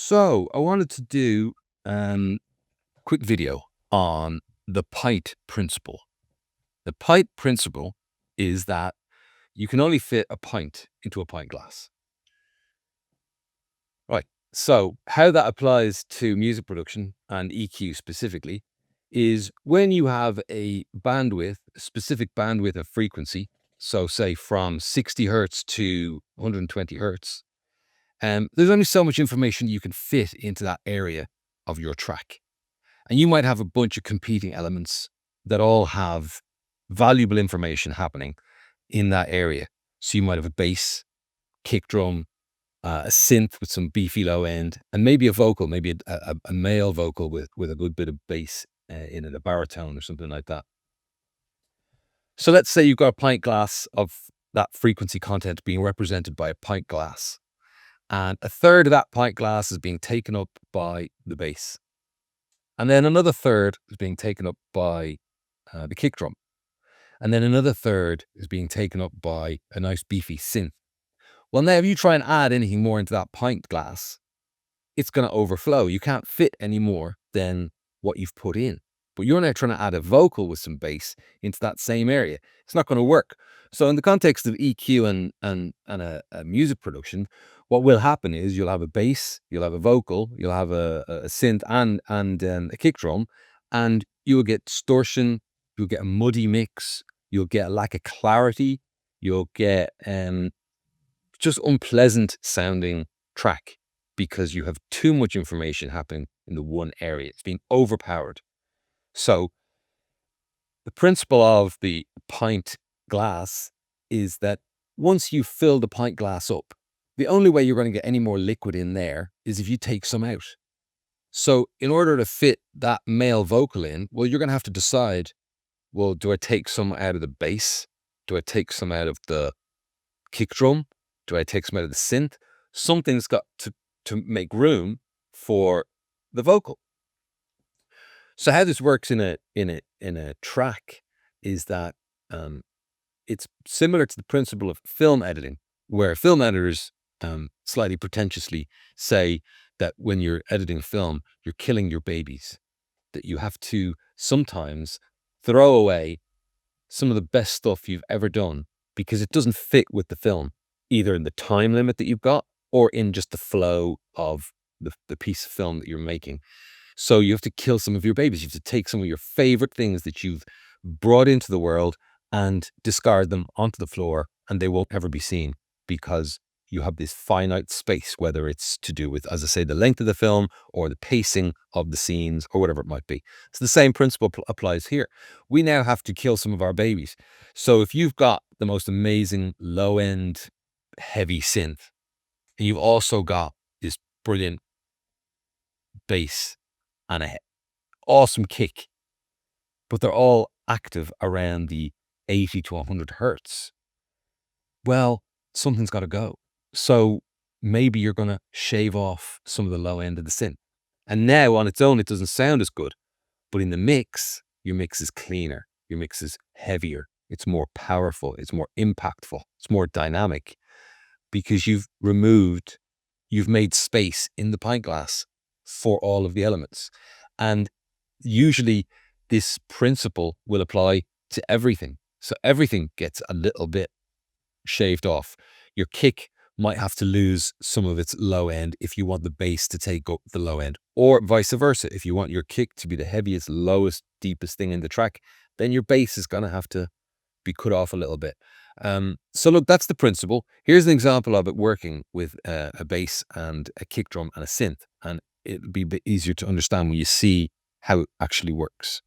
So I wanted to do a quick video on the Pint Principle. The Pint Principle is that you can only fit a pint into a pint glass. Right. So how that applies to music production and EQ specifically is when you have a specific bandwidth of frequency, so say from 60 hertz to 120 hertz, there's only so much information you can fit into that area of your track. And you might have a bunch of competing elements that all have valuable information happening in that area. So you might have a bass, kick drum, a synth with some beefy low end, and maybe a vocal, maybe a male vocal with a good bit of bass in it, a baritone or something like that. So let's say you've got a pint glass of that frequency content being represented by a pint glass. And a third of that pint glass is being taken up by the bass. And then another third is being taken up by the kick drum. And then another third is being taken up by a nice beefy synth. Well, now if you try and add anything more into that pint glass, it's going to overflow. You can't fit any more than what you've put in. But you're now trying to add a vocal with some bass into that same area. It's not going to work. So in the context of EQ and a music production, what will happen is you'll have a bass, you'll have a vocal, you'll have a synth and a kick drum, and you'll get distortion, you'll get a muddy mix, you'll get a lack of clarity, you'll get just unpleasant sounding track because you have too much information happening in the one area. It's being overpowered. So the principle of the pint glass is that once you fill the pint glass up, the only way you're going to get any more liquid in there is if you take some out. So in order to fit that male vocal in, well, you're going to have to decide, well, do I take some out of the bass? Do I take some out of the kick drum? Do I take some out of the synth? Something's got to make room for the vocal. So how this works in a track is that it's similar to the principle of film editing, where film editors slightly pretentiously say that when you're editing film, you're killing your babies, that you have to sometimes throw away some of the best stuff you've ever done because it doesn't fit with the film, either in the time limit that you've got or in just the flow of the piece of film that you're making. So you have to kill some of your babies. You have to take some of your favorite things that you've brought into the world and discard them onto the floor, and they won't ever be seen because you have this finite space, whether it's to do with, as I say, the length of the film or the pacing of the scenes or whatever it might be. So the same principle applies here. We now have to kill some of our babies. So if you've got the most amazing low-end heavy synth, and you've also got this brilliant bass and an awesome kick, but they're all active around the 80 to 100 hertz. Well, something's got to go. So maybe you're going to shave off some of the low end of the synth. And now on its own, it doesn't sound as good. But in the mix, your mix is cleaner. Your mix is heavier. It's more powerful. It's more impactful. It's more dynamic because you've made space in the pint glass for all of the elements. And usually this principle will apply to everything. So everything gets a little bit shaved off. Your kick might have to lose some of its low end if you want the bass to take up the low end, or vice versa. If you want your kick to be the heaviest, lowest, deepest thing in the track, then your bass is going to have to be cut off a little bit. So look, that's the principle. Here's an example of it working with a bass and a kick drum and a synth. And it'll be a bit easier to understand when you see how it actually works.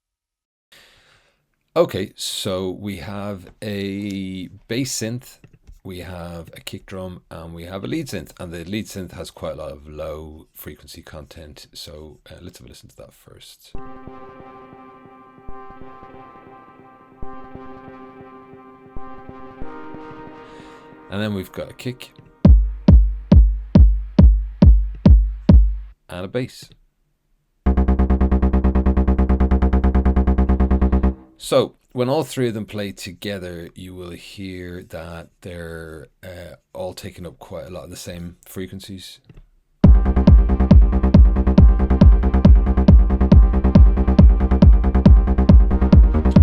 Okay, so we have a bass synth, we have a kick drum, and we have a lead synth. And the lead synth has quite a lot of low frequency content. So let's have a listen to that first. And then we've got a kick and a bass. So when all three of them play together, you will hear that they're all taking up quite a lot of the same frequencies.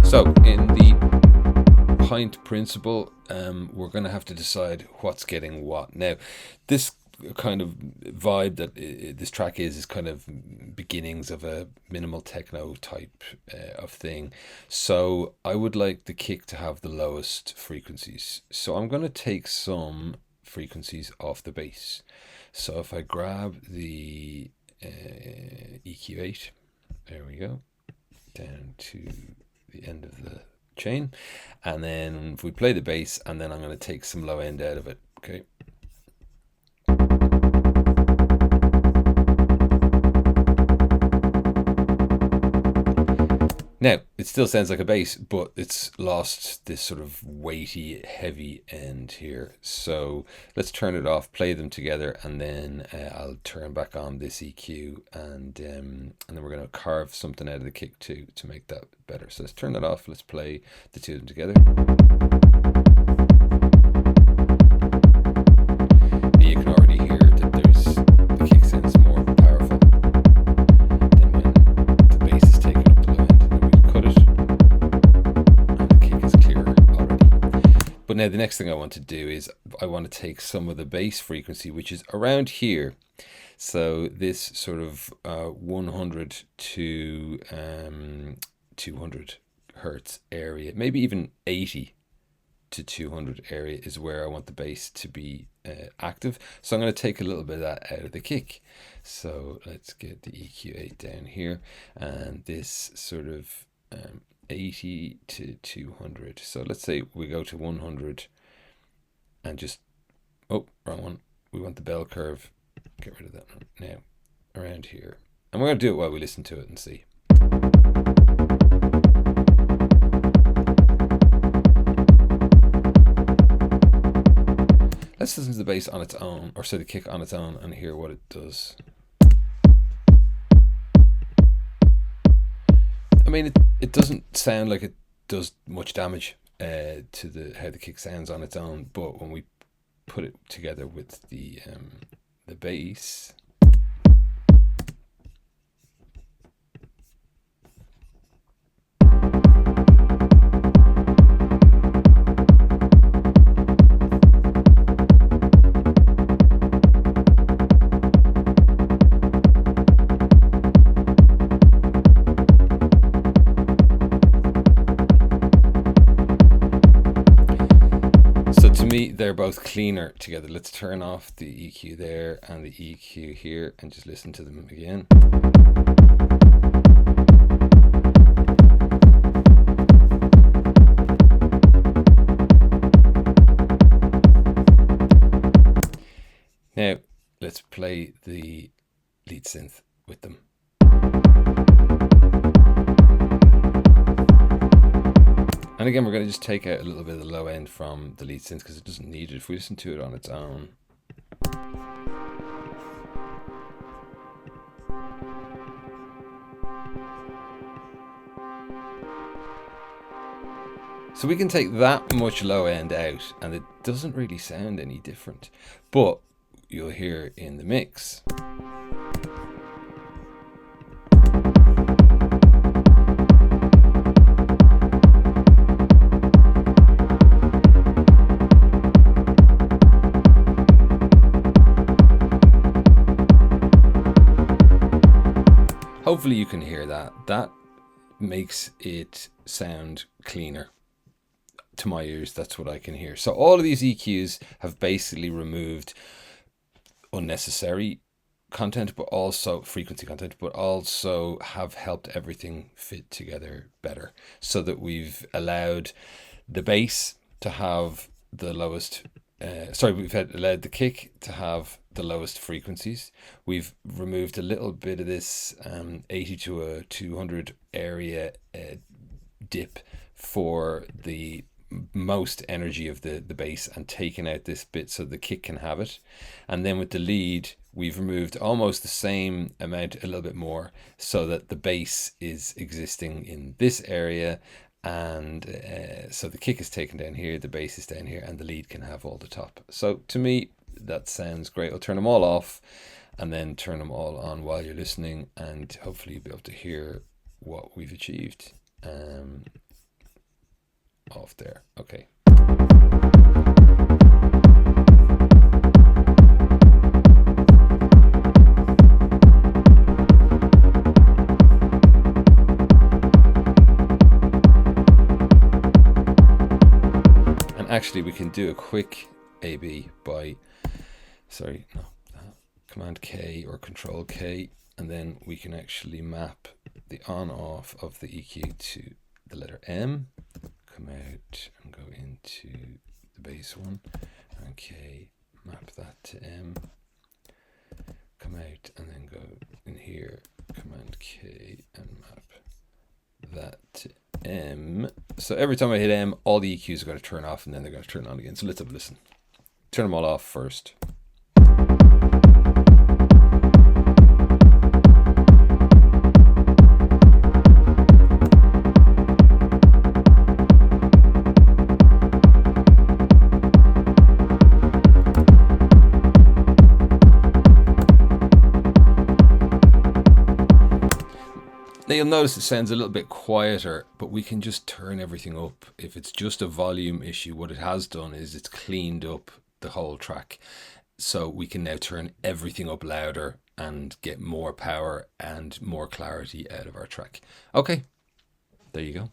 So in the Pint Principle, we're going to have to decide what's getting what. Now, this kind of vibe that this track is kind of beginnings of a minimal techno type of thing. So I would like the kick to have the lowest frequencies. So I'm going to take some frequencies off the bass. So if I grab the EQ8, there we go, down to the end of the chain, and then if we play the bass, and then I'm going to take some low end out of it. Okay. Now, it still sounds like a bass, but it's lost this sort of weighty, heavy end here. So let's turn it off, play them together, and then I'll turn back on this EQ, and then we're going to carve something out of the kick too to make that better. So let's turn that off. Let's play the two of them together. You can already hear that the kick sounds more powerful than when the bass is taken up the low end. And then we cut it, and the kick is clearer already. But now the next thing I want to do is I want to take some of the bass frequency, which is around here. So this sort of 100 to 200 hertz area, maybe even 80 to 200 area is where I want the bass to be active. So I'm going to take a little bit of that out of the kick. So let's get the EQ8 down here, and this sort of 80 to 200. So let's say we go to 100 and just, oh, wrong one. We want the bell curve. Get rid of that one. Now, around here. And we're going to do it while we listen to it and see. Let's listen to the bass on its own, or say the kick on its own, and hear what it does. I mean, it doesn't sound like it does much damage to how the kick sounds on its own, but when we put it together with the bass, they're both cleaner together. Let's turn off the EQ there and the EQ here and just listen to them again. Now let's play the lead synth with them. And again, we're going to just take out a little bit of the low end from the lead synth because it doesn't need it. If we listen to it on its own. So we can take that much low end out and it doesn't really sound any different. But you'll hear in the mix. Hopefully you can hear that. That makes it sound cleaner. To my ears, that's what I can hear. So all of these EQs have basically removed unnecessary content, but also frequency content, but also have helped everything fit together better, so that we've allowed the bass to have the lowest we've allowed the kick to have the lowest frequencies. We've removed a little bit of this 80 to 200 area dip for the most energy of the bass and taken out this bit so the kick can have it. And then with the lead, we've removed almost the same amount, a little bit more, so that the bass is existing in this area, and so the kick is taken down here, the bass is down here, and the lead can have all the top. So to me, that sounds great. I'll turn them all off and then turn them all on while you're listening, and hopefully you'll be able to hear what we've achieved. off there. Okay. And actually we can do a quick A/B by, sorry, no, Command K or Control K, and then we can actually map the on off of the EQ to the letter M, come out and go into the bass one, and K, map that to M, come out and then go in here, Command K, and map that to M. So every time I hit M, all the EQs are going to turn off and then they're going to turn on again. So let's have a listen. Turn them all off first. Now you'll notice it sounds a little bit quieter, but we can just turn everything up. If it's just a volume issue, what it has done is it's cleaned up the whole track. So we can now turn everything up louder and get more power and more clarity out of our track. Okay, there you go.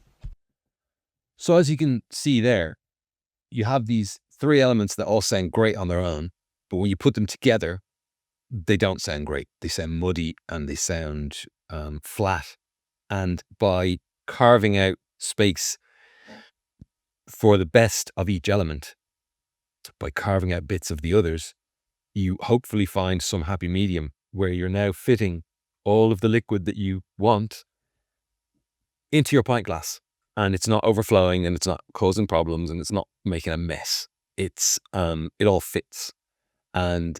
So as you can see there, you have these three elements that all sound great on their own, but when you put them together, they don't sound great. They sound muddy and they sound flat. And by carving out space for the best of each element, by carving out bits of the others, you hopefully find some happy medium where you're now fitting all of the liquid that you want into your pint glass, and it's not overflowing and it's not causing problems and it's not making a mess. It's it all fits. And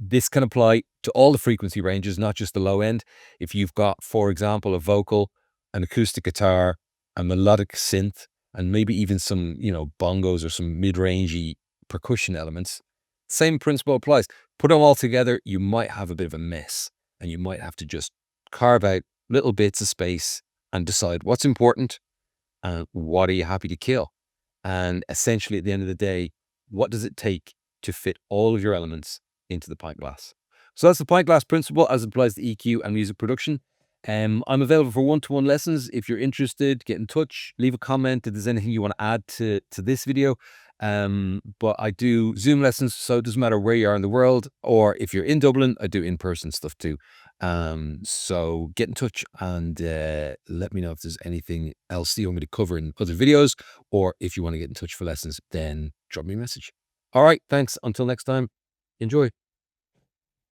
this can apply to all the frequency ranges, not just the low end. If you've got, for example, a vocal, an acoustic guitar, a melodic synth, and maybe even some, bongos or some mid-rangey percussion elements, same principle applies. Put them all together, you might have a bit of a mess, and you might have to just carve out little bits of space and decide what's important and what are you happy to kill. And essentially, at the end of the day, what does it take to fit all of your elements into the pint glass? So that's the pint glass principle as it applies to EQ and music production. I'm available for one-to-one lessons. If you're interested, get in touch, leave a comment if there's anything you want to add to this video. But I do Zoom lessons, so it doesn't matter where you are in the world, or if you're in Dublin, I do in-person stuff too. So get in touch and let me know if there's anything else you want me to cover in other videos, or if you want to get in touch for lessons, then drop me a message. All right, thanks. Until next time, enjoy.